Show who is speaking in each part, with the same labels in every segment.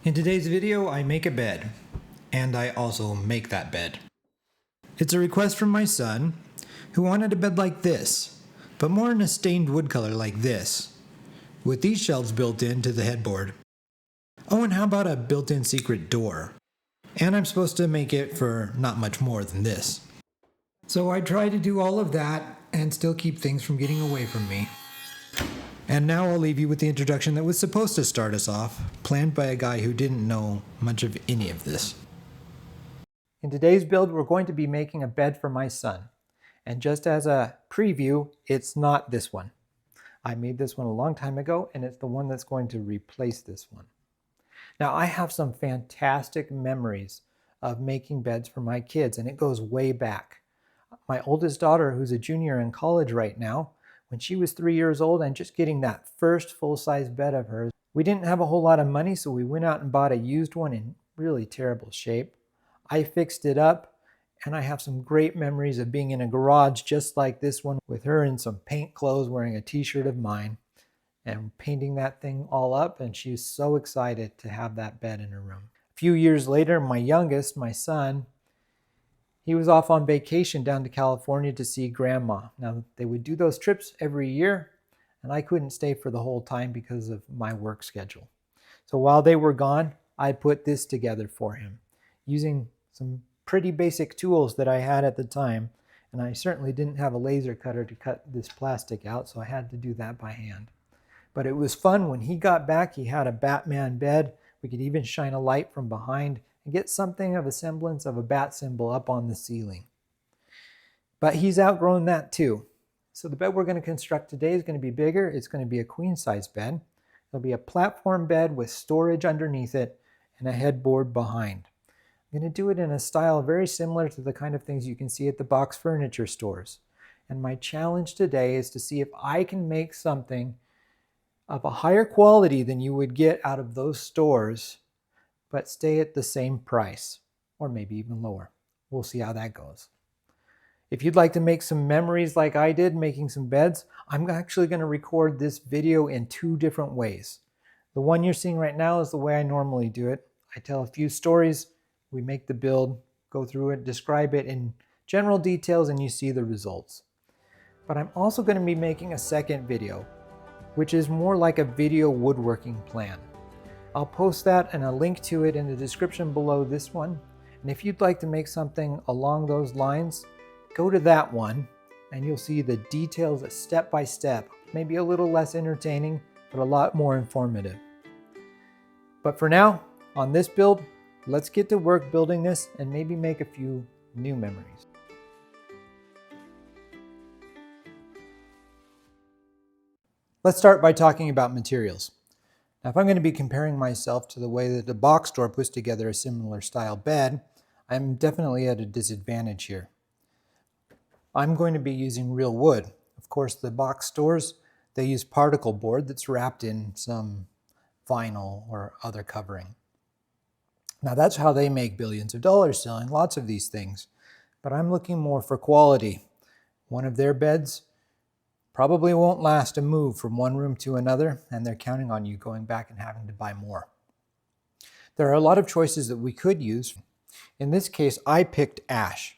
Speaker 1: In today's video, I make a bed, and I also make that bed. It's a request from my son, who wanted a bed like this, but more in a stained wood color like this, with these shelves built into the headboard. Oh, and how about a built-in secret door? And I'm supposed to make it for not much more than this. So I try to do all of that and still keep things from getting away from me. And now I'll leave you with the introduction that was supposed to start us off, planned by a guy who didn't know much of any of this. In today's build, we're going to be making a bed for my son. And just as a preview, it's not this one. I made this one a long time ago, and it's the one that's going to replace this one. Now, I have some fantastic memories of making beds for my kids, and it goes way back. My oldest daughter, who's a junior in college right now, when she was 3 years old and just getting that first full-size bed of hers, we didn't have a whole lot of money, so we went out and bought a used one in really terrible shape. I fixed it up, and I have some great memories of being in a garage just like this one with her in some paint clothes wearing a t-shirt of mine and painting that thing all up, and she was so excited to have that bed in her room. A few years later, my youngest, my son, he was off on vacation down to California to see grandma. Now, they would do those trips every year, and I couldn't stay for the whole time because of my work schedule. So while they were gone, I put this together for him using some pretty basic tools that I had at the time, and I certainly didn't have a laser cutter to cut this plastic out, so I had to do that by hand. But it was fun. When he got back, he had a Batman bed. We could even shine a light from behind and get something of a semblance of a bat symbol up on the ceiling. But he's outgrown that too. So the bed we're going to construct today is going to be bigger. It's going to be a queen size bed. It'll be a platform bed with storage underneath it and a headboard behind. I'm going to do it in a style very similar to the kind of things you can see at the box furniture stores. And my challenge today is to see if I can make something of a higher quality than you would get out of those stores, but stay at the same price, or maybe even lower. We'll see how that goes. If you'd like to make some memories like I did making some beds, I'm actually going to record this video in two different ways. The one you're seeing right now is the way I normally do it. I tell a few stories, we make the build, go through it, describe it in general details, and you see the results. But I'm also going to be making a second video, which is more like a video woodworking plan. I'll post that and a link to it in the description below this one. And if you'd like to make something along those lines, go to that one and you'll see the details step by step. Maybe a little less entertaining, but a lot more informative. But for now, on this build, let's get to work building this and maybe make a few new memories. Let's start by talking about materials. Now, if I'm going to be comparing myself to the way that the box store puts together a similar style bed, I'm definitely at a disadvantage here. I'm going to be using real wood. Of course, the box stores, they use particle board that's wrapped in some vinyl or other covering. Now, that's how they make billions of dollars selling lots of these things. But I'm looking more for quality. One of their beds probably won't last a move from one room to another, and they're counting on you going back and having to buy more. There are a lot of choices that we could use. In this case, I picked ash.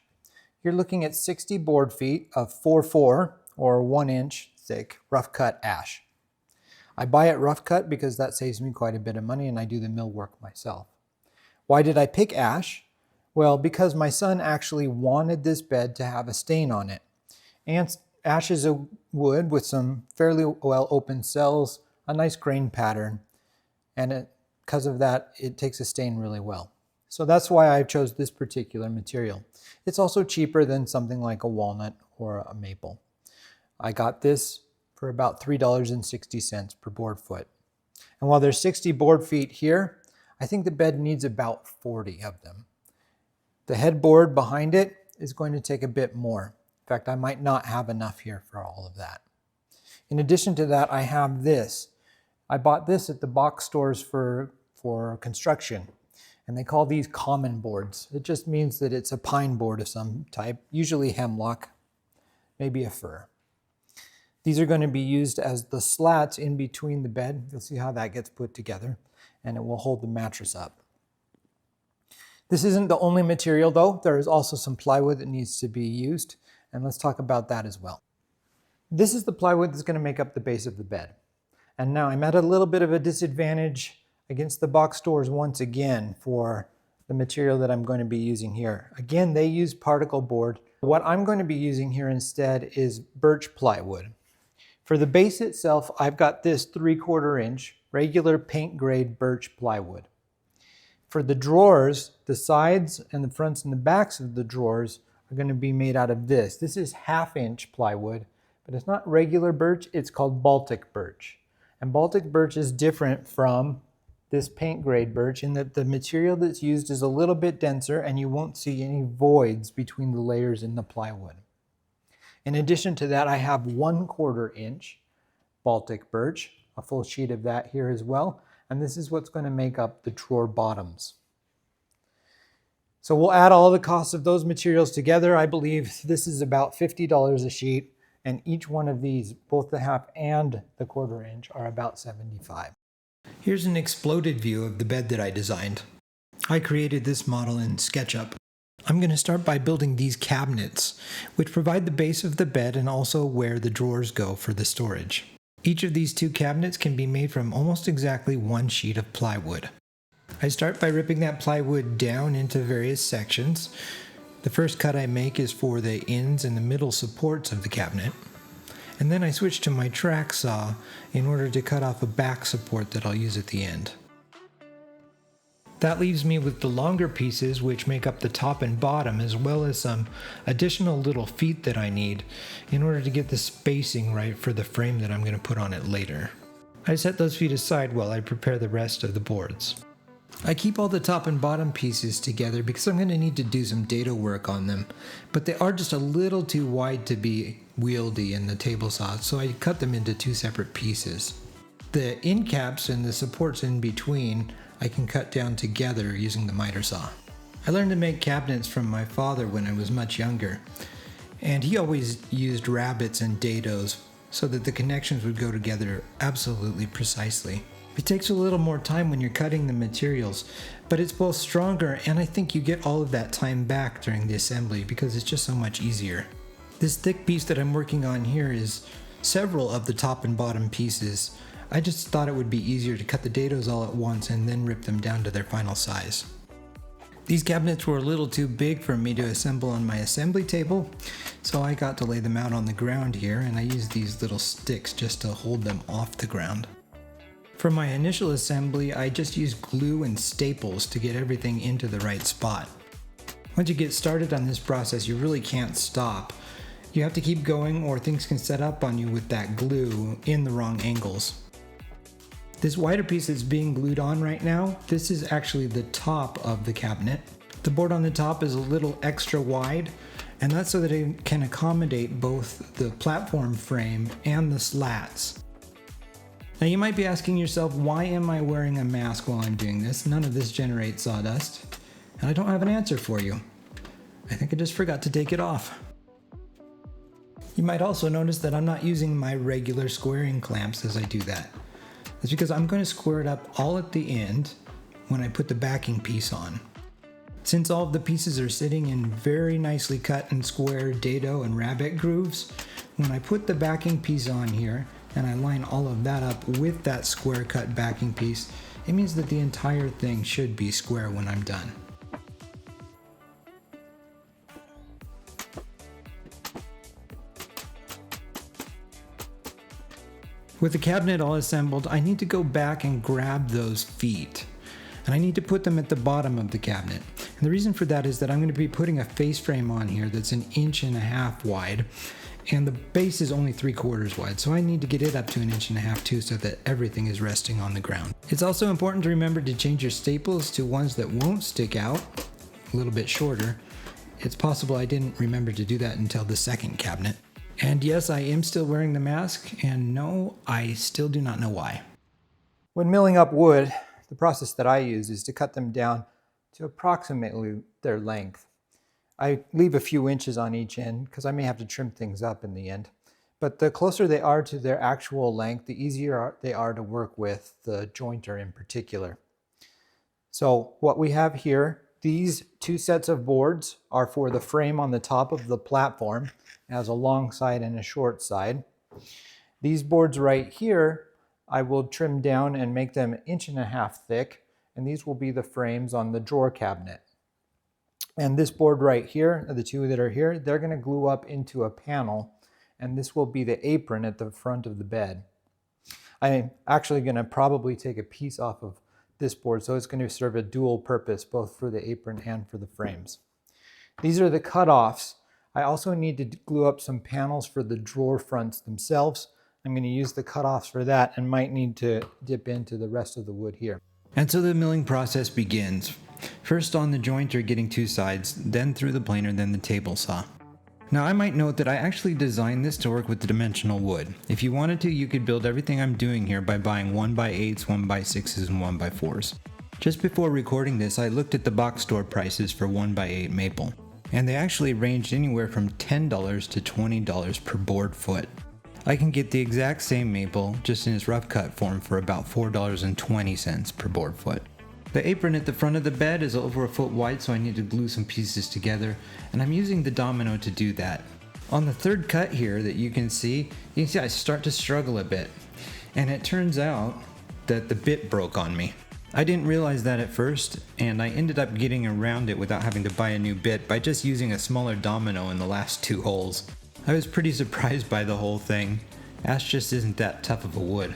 Speaker 1: You're looking at 60 board feet of 4x4 or 1 inch thick rough cut ash. I buy it rough cut because that saves me quite a bit of money and I do the mill work myself. Why did I pick ash? Well, because my son actually wanted this bed to have a stain on it. And ash is a wood with some fairly well open cells, a nice grain pattern, and because of that, it takes a stain really well. So that's why I chose this particular material. It's also cheaper than something like a walnut or a maple. I got this for about $3.60 per board foot. And while there's 60 board feet here, I think the bed needs about 40 of them. The headboard behind it is going to take a bit more. In fact, I might not have enough here for all of that. In addition to that, I have this. I bought this at the box stores for construction, and they call these common boards. It just means that it's a pine board of some type, usually hemlock, maybe a fir. These are going to be used as the slats in between the bed. You'll see how that gets put together. and it will hold the mattress up. This isn't the only material though. There is also some plywood that needs to be used, and let's talk about that as well. This is the plywood that's going to make up the base of the bed. And now I'm at a little bit of a disadvantage against the box stores once again for the material that I'm going to be using here. Again, they use particle board. What I'm going to be using here instead is birch plywood. For the base itself, I've got this 3/4 inch regular paint grade birch plywood. For the drawers, the sides and the fronts and the backs of the drawers are going to be made out of this. This is 1/2 inch plywood, but it's not regular birch, it's called Baltic birch. And Baltic birch is different from this paint grade birch in that the material that's used is a little bit denser and you won't see any voids between the layers in the plywood. In addition to that, I have 1/4 inch Baltic birch, a full sheet of that here as well. And this is what's going to make up the drawer bottoms. So we'll add all the costs of those materials together. I believe this is about $50 a sheet, and each one of these, both the 1/2 and the 1/4 inch, are about $75. Here's an exploded view of the bed that I designed. I created this model in SketchUp. I'm going to start by building these cabinets, which provide the base of the bed and also where the drawers go for the storage. Each of these 2 cabinets can be made from almost exactly 1 sheet of plywood. I start by ripping that plywood down into various sections. The first cut I make is for the ends and the middle supports of the cabinet. And then I switch to my track saw in order to cut off a back support that I'll use at the end. That leaves me with the longer pieces which make up the top and bottom, as well as some additional little feet that I need in order to get the spacing right for the frame that I'm going to put on it later. I set those feet aside while I prepare the rest of the boards. I keep all the top and bottom pieces together because I'm going to need to do some dado work on them, but they are just a little too wide to be wieldy in the table saw, so I cut them into 2 separate pieces. The end caps and the supports in between I can cut down together using the miter saw. I learned to make cabinets from my father when I was much younger, and he always used rabbets and dados so that the connections would go together absolutely precisely. It takes a little more time when you're cutting the materials, but it's both stronger and I think you get all of that time back during the assembly because it's just so much easier. This thick piece that I'm working on here is several of the top and bottom pieces. I just thought it would be easier to cut the dados all at once and then rip them down to their final size. These cabinets were a little too big for me to assemble on my assembly table, so I got to lay them out on the ground here, and I used these little sticks just to hold them off the ground. For my initial assembly, I just used glue and staples to get everything into the right spot. Once you get started on this process, you really can't stop. You have to keep going or things can set up on you with that glue in the wrong angles. This wider piece that's being glued on right now, this is actually the top of the cabinet. The board on the top is a little extra wide, and that's so that it can accommodate both the platform frame and the slats. Now you might be asking yourself, why am I wearing a mask while I'm doing this? None of this generates sawdust, and I don't have an answer for you. I think I just forgot to take it off. You might also notice that I'm not using my regular squaring clamps as I do that. That's because I'm going to square it up all at the end when I put the backing piece on. Since all of the pieces are sitting in very nicely cut and square dado and rabbet grooves, when I put the backing piece on here and I line all of that up with that square cut backing piece, it means that the entire thing should be square when I'm done. With the cabinet all assembled, I need to go back and grab those feet. And I need to put them at the bottom of the cabinet. And the reason for that is that I'm going to be putting a face frame on here that's 1.5 inches wide. And the base is only 3/4 wide, so I need to get it up to 1.5 inches too so that everything is resting on the ground. It's also important to remember to change your staples to ones that won't stick out, a little bit shorter. It's possible I didn't remember to do that until the second cabinet. And yes, I am still wearing the mask, and no, I still do not know why. When milling up wood, the process that I use is to cut them down to approximately their length. I leave a few inches on each end because I may have to trim things up in the end. But the closer they are to their actual length, the easier they are to work with, the jointer in particular. So what we have here, these two sets of boards are for the frame on the top of the platform. It has a long side and a short side. These boards right here, I will trim down and make them 1.5 inches thick, and these will be the frames on the drawer cabinet. And this board right here, the two that are here, they're going to glue up into a panel, and this will be the apron at the front of the bed. I'm actually going to probably take a piece off of this board, so it's going to serve a dual purpose, both for the apron and for the frames. These are the cutoffs. I also need to glue up some panels for the drawer fronts themselves. I'm going to use the cutoffs for that and might need to dip into the rest of the wood here. And so the milling process begins. First on the jointer getting two sides, then through the planer, then the table saw. Now I might note that I actually designed this to work with the dimensional wood. If you wanted to, you could build everything I'm doing here by buying 1x8s, 1x6s, and 1x4s. Just before recording this, I looked at the box store prices for 1x8 maple, and they actually ranged anywhere from $10 to $20 per board foot. I can get the exact same maple, just in its rough cut form, for about $4.20 per board foot. The apron at the front of the bed is over 1 foot wide, so I need to glue some pieces together, and I'm using the domino to do that. On the third cut here that you can see I start to struggle a bit, and it turns out that the bit broke on me. I didn't realize that at first, and I ended up getting around it without having to buy a new bit by just using a smaller domino in the last 2 holes. I was pretty surprised by the whole thing. Ash just isn't that tough of a wood.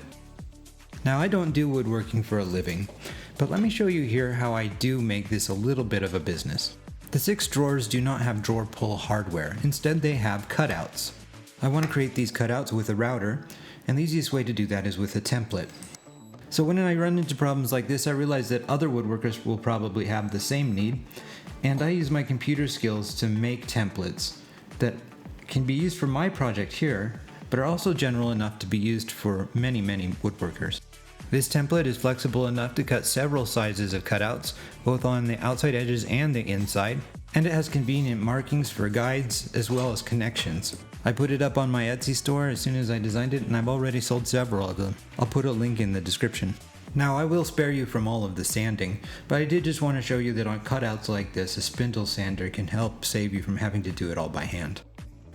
Speaker 1: Now I don't do woodworking for a living, but let me show you here how I do make this a little bit of a business. The 6 drawers do not have drawer pull hardware. Instead they have cutouts. I want to create these cutouts with a router, and the easiest way to do that is with a template. So when I run into problems like this, I realize that other woodworkers will probably have the same need, and I use my computer skills to make templates that can be used for my project here, but are also general enough to be used for many woodworkers. This template is flexible enough to cut several sizes of cutouts, both on the outside edges and the inside, and it has convenient markings for guides as well as connections. I put it up on my Etsy store as soon as I designed it, and I've already sold several of them. I'll put a link in the description. Now I will spare you from all of the sanding, but I did just want to show you that on cutouts like this, a spindle sander can help save you from having to do it all by hand.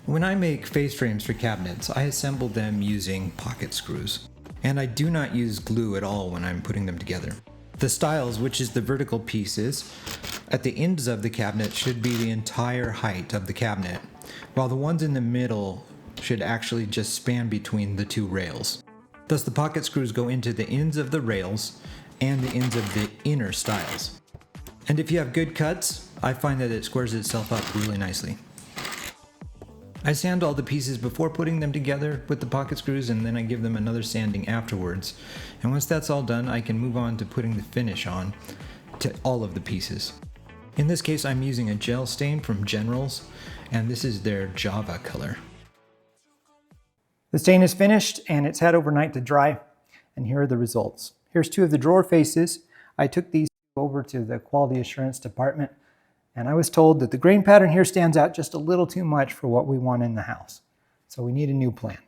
Speaker 1: When I make face frames for cabinets, I assemble them using pocket screws. And I do not use glue at all when I'm putting them together. The stiles, which is the vertical pieces, at the ends of the cabinet should be the entire height of the cabinet, while the ones in the middle should actually just span between the 2 rails. Thus the pocket screws go into the ends of the rails and the ends of the inner stiles. And if you have good cuts, I find that it squares itself up really nicely. I sand all the pieces before putting them together with the pocket screws, and then I give them another sanding afterwards. And once that's all done, I can move on to putting the finish on to all of the pieces. In this case, I'm using a gel stain from Generals, and this is their Java color. The stain is finished and it's had overnight to dry, and here are the results. Here's 2 of the drawer faces. I took these over to the quality assurance department, and I was told that the grain pattern here stands out just a little too much for what we want in the house. So we need a new plan.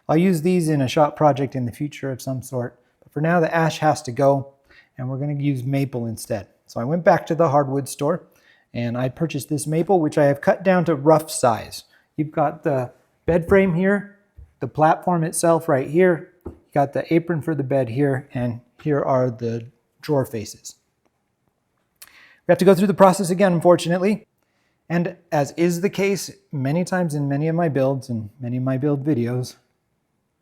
Speaker 1: I'll use these in a shop project in the future of some sort, but for now the ash has to go, and we're going to use maple instead. So I went back to the hardwood store and I purchased this maple, which I have cut down to rough size. You've got the bed frame here, the platform itself right here, you got the apron for the bed here, and here are the drawer faces. We have to go through the process again, unfortunately. And as is the case many times in many of my builds and many of my build videos,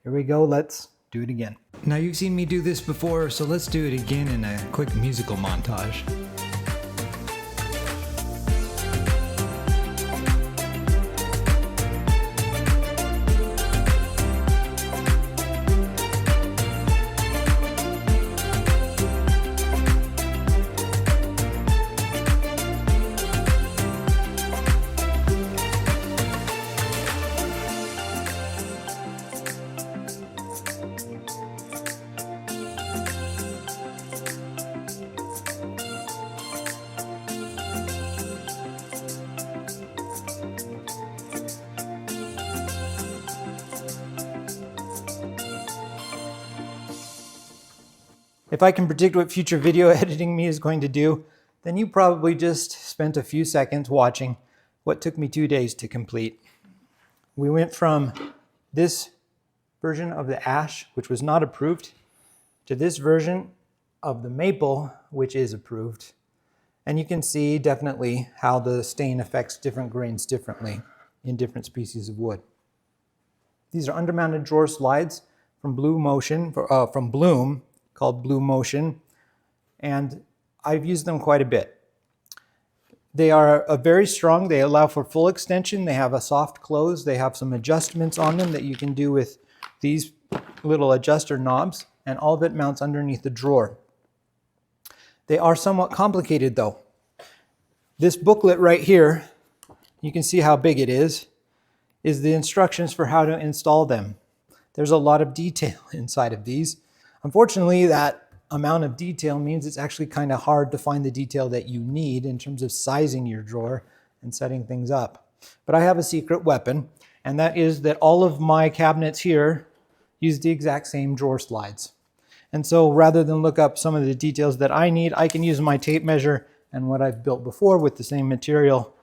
Speaker 1: here we go, let's do it again. Now you've seen me do this before, so let's do it again in a quick musical montage. If I can predict what future video editing me is going to do, then you probably just spent a few seconds watching what took me 2 days to complete. We went from this version of the ash, which was not approved, to this version of the maple, which is approved. And you can see definitely how the stain affects different grains differently in different species of wood. These are undermounted drawer slides from Bloom, called Blue Motion, and I've used them quite a bit. They are very strong. They allow for full extension. They have a soft close. They have some adjustments on them that you can do with these little adjuster knobs, and all of it mounts underneath the drawer. They are somewhat complicated though. This booklet right here, you can see how big it is the instructions for how to install them. There's a lot of detail inside of these. Unfortunately, that amount of detail means it's actually kind of hard to find the detail that you need in terms of sizing your drawer and setting things up. But I have a secret weapon, and that is that all of my cabinets here use the exact same drawer slides. And so rather than look up some of the details that I need, I can use my tape measure and what I've built before with the same material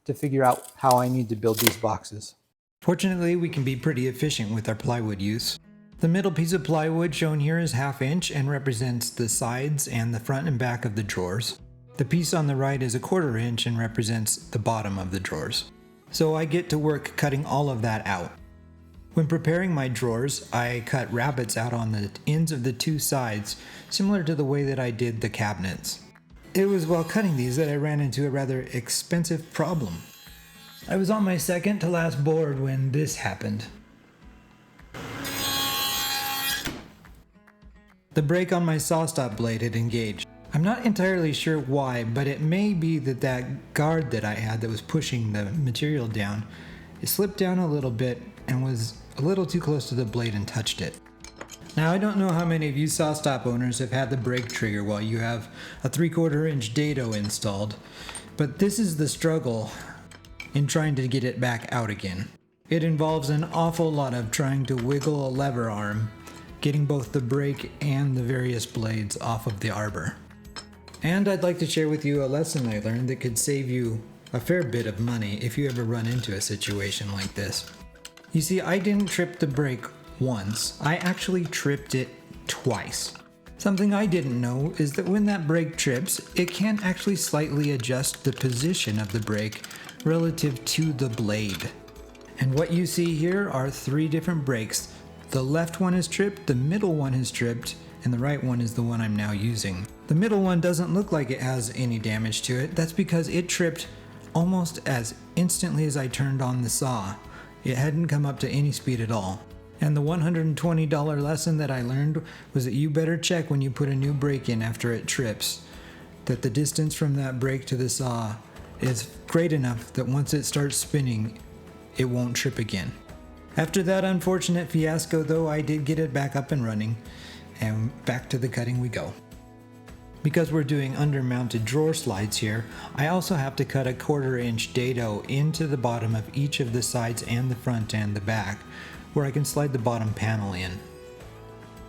Speaker 1: to figure out how I need to build these boxes. Fortunately, we can be pretty efficient with our plywood use. The middle piece of plywood shown here is 1/2 inch and represents the sides and the front and back of the drawers. The piece on the right is 1/4 inch and represents the bottom of the drawers. So I get to work cutting all of that out. When preparing my drawers, I cut rabbets out on the ends of the 2 sides, similar to the way that I did the cabinets. It was while cutting these that I ran into a rather expensive problem. I was on my second to last board when this happened. The brake on my SawStop blade had engaged. I'm not entirely sure why, but it may be that guard that I had that was pushing the material down, it slipped down a little bit and was a little too close to the blade and touched it. Now, I don't know how many of you SawStop owners have had the brake trigger while you have a 3/4 inch dado installed, but this is the struggle in trying to get it back out again. It involves an awful lot of trying to wiggle a lever arm, getting both the brake and the various blades off of the arbor. And I'd like to share with you a lesson I learned that could save you a fair bit of money if you ever run into a situation like this. You see, I didn't trip the brake once, I actually tripped it twice. Something I didn't know is that when that brake trips, it can actually slightly adjust the position of the brake relative to the blade. And what you see here are 3 different brakes. The left one is tripped, the middle one is tripped, and the right one is the one I'm now using. The middle one doesn't look like it has any damage to it. That's because it tripped almost as instantly as I turned on the saw. It hadn't come up to any speed at all. And the $120 lesson that I learned was that you better check when you put a new brake in after it trips, that the distance from that brake to the saw is great enough that once it starts spinning, it won't trip again. After that unfortunate fiasco though, I did get it back up and running, and back to the cutting we go. Because we're doing undermounted drawer slides here, I also have to cut a 1/4 inch dado into the bottom of each of the sides and the front and the back, where I can slide the bottom panel in.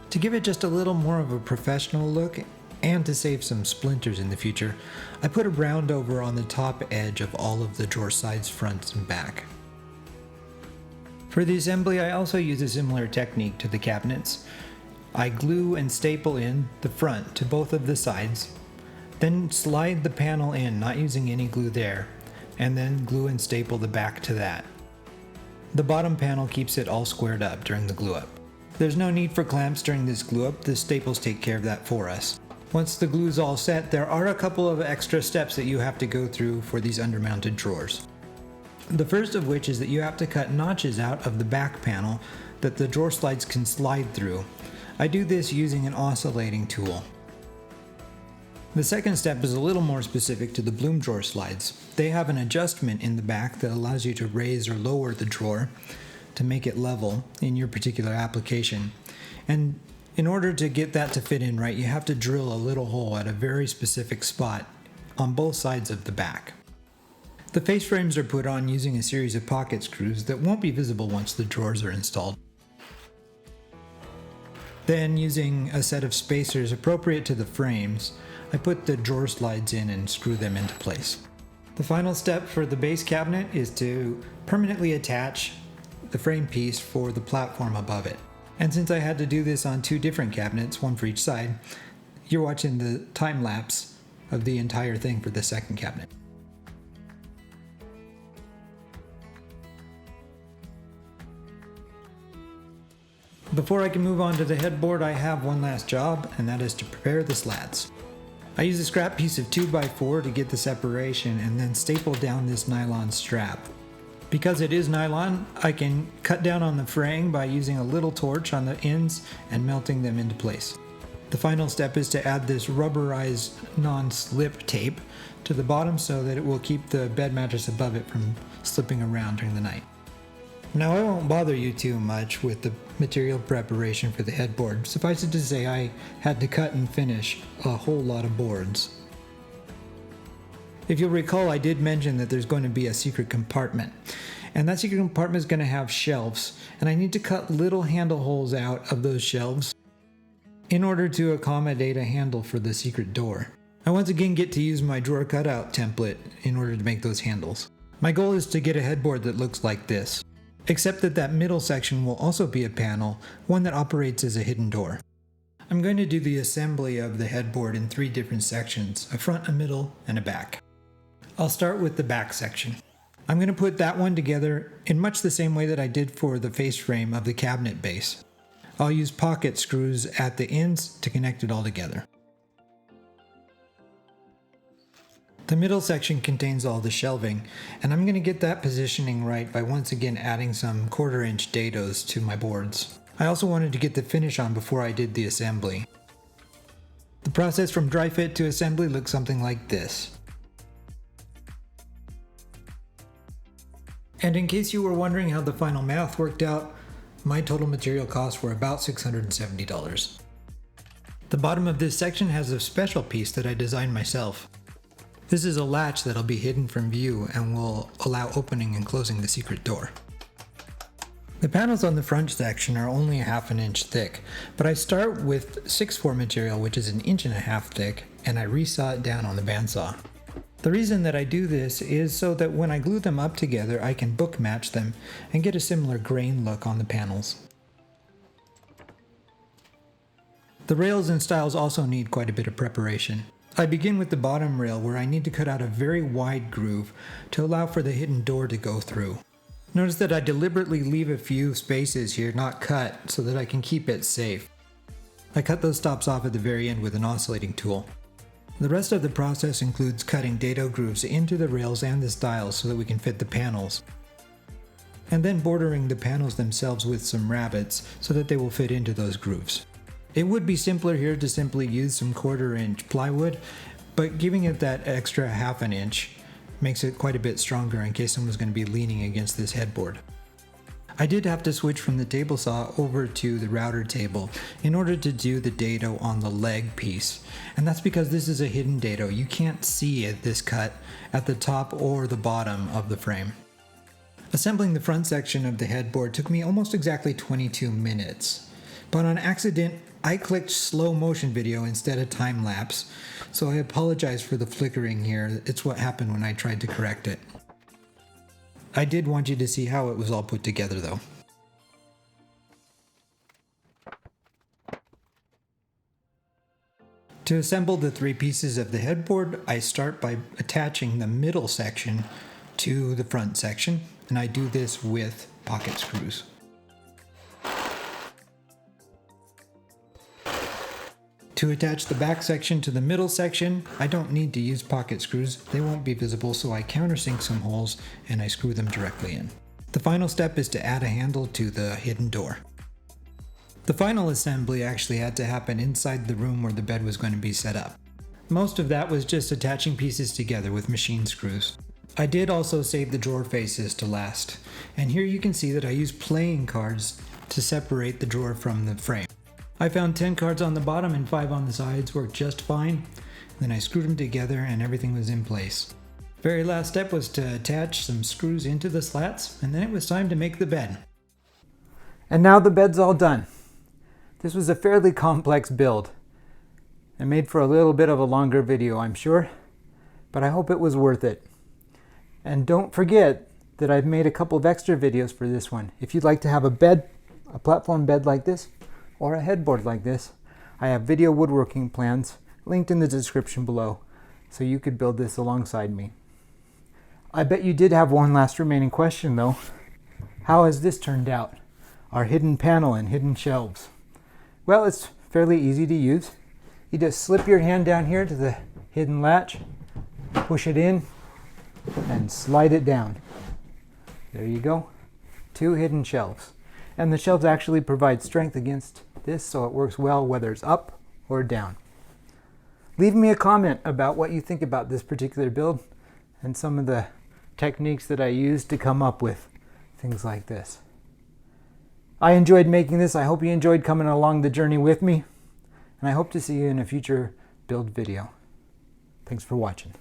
Speaker 1: To give it just a little more of a professional look, and to save some splinters in the future, I put a round over on the top edge of all of the drawer sides, fronts, and back. For the assembly, I also use a similar technique to the cabinets. I glue and staple in the front to both of the sides, then slide the panel in, not using any glue there, and then glue and staple the back to that. The bottom panel keeps it all squared up during the glue up. There's no need for clamps during this glue up, the staples take care of that for us. Once the glue's all set, there are a couple of extra steps that you have to go through for these undermounted drawers. The first of which is that you have to cut notches out of the back panel that the drawer slides can slide through. I do this using an oscillating tool. The second step is a little more specific to the Bloom drawer slides. They have an adjustment in the back that allows you to raise or lower the drawer to make it level in your particular application. And in order to get that to fit in right, you have to drill a little hole at a very specific spot on both sides of the back. The face frames are put on using a series of pocket screws that won't be visible once the drawers are installed. Then, using a set of spacers appropriate to the frames, I put the drawer slides in and screw them into place. The final step for the base cabinet is to permanently attach the frame piece for the platform above it. And since I had to do this on 2 different cabinets, one for each side, you're watching the time lapse of the entire thing for the second cabinet. Before I can move on to the headboard, I have one last job, and that is to prepare the slats. I use a scrap piece of 2x4 to get the separation and then staple down this nylon strap. Because it is nylon, I can cut down on the fraying by using a little torch on the ends and melting them into place. The final step is to add this rubberized non-slip tape to the bottom so that it will keep the bed mattress above it from slipping around during the night. Now, I won't bother you too much with the material preparation for the headboard. Suffice it to say, I had to cut and finish a whole lot of boards. If you'll recall, I did mention that there's going to be a secret compartment. And that secret compartment is going to have shelves. And I need to cut little handle holes out of those shelves in order to accommodate a handle for the secret door. I once again get to use my drawer cutout template in order to make those handles. My goal is to get a headboard that looks like this, except that that middle section will also be a panel, one that operates as a hidden door. I'm going to do the assembly of the headboard in 3 different sections, a front, a middle, and a back. I'll start with the back section. I'm going to put that one together in much the same way that I did for the face frame of the cabinet base. I'll use pocket screws at the ends to connect it all together. The middle section contains all the shelving, and I'm going to get that positioning right by once again adding some 1/4 inch dados to my boards. I also wanted to get the finish on before I did the assembly. The process from dry fit to assembly looks something like this. And in case you were wondering how the final math worked out, my total material costs were about $670. The bottom of this section has a special piece that I designed myself. This is a latch that'll be hidden from view and will allow opening and closing the secret door. The panels on the front section are only 1/2 inch thick, but I start with 6x4 material, which is 1.5 inches thick, and I resaw it down on the bandsaw. The reason that I do this is so that when I glue them up together, I can book match them and get a similar grain look on the panels. The rails and stiles also need quite a bit of preparation. I begin with the bottom rail where I need to cut out a very wide groove to allow for the hidden door to go through. Notice that I deliberately leave a few spaces here not cut so that I can keep it safe. I cut those stops off at the very end with an oscillating tool. The rest of the process includes cutting dado grooves into the rails and the stiles so that we can fit the panels, and then bordering the panels themselves with some rabbets so that they will fit into those grooves. It would be simpler here to simply use some 1/4 inch plywood, but giving it that extra 1/2 inch makes it quite a bit stronger in case someone's going to be leaning against this headboard. I did have to switch from the table saw over to the router table in order to do the dado on the leg piece, and that's because this is a hidden dado. You can't see this cut at the top or the bottom of the frame. Assembling the front section of the headboard took me almost exactly 22 minutes, but on accident I clicked slow motion video instead of time lapse, so I apologize for the flickering here. It's what happened when I tried to correct it. I did want you to see how it was all put together though. To assemble the 3 pieces of the headboard, I start by attaching the middle section to the front section, and I do this with pocket screws. To attach the back section to the middle section, I don't need to use pocket screws. They won't be visible, so I countersink some holes and I screw them directly in. The final step is to add a handle to the hidden door. The final assembly actually had to happen inside the room where the bed was going to be set up. Most of that was just attaching pieces together with machine screws. I did also save the drawer faces to last, and here you can see that I used playing cards to separate the drawer from the frame. I found 10 cards on the bottom and 5 on the sides worked just fine. Then I screwed them together and everything was in place. Very last step was to attach some screws into the slats, and then it was time to make the bed. And now the bed's all done.
Speaker 2: This was a fairly complex build and made for a little bit of a longer video, I'm sure, but I hope it was worth it. And don't forget that I've made a couple of extra videos for this one. If you'd like to have a bed, a platform bed like this, or a headboard like this, I have video woodworking plans linked in the description below, so you could build this alongside me. I bet you did have one last remaining question though. How has this turned out? Our hidden panel and hidden shelves. Well, it's fairly easy to use. You just slip your hand down here to the hidden latch, push it in, and slide it down. There you go. 2 hidden shelves. And the shelves actually provide strength against this, so it works well whether it's up or down. Leave me a comment about what you think about this particular build and some of the techniques that I used to come up with things like this. I enjoyed making this. I hope you enjoyed coming along the journey with me, and I hope to see you in a future build video. Thanks for watching.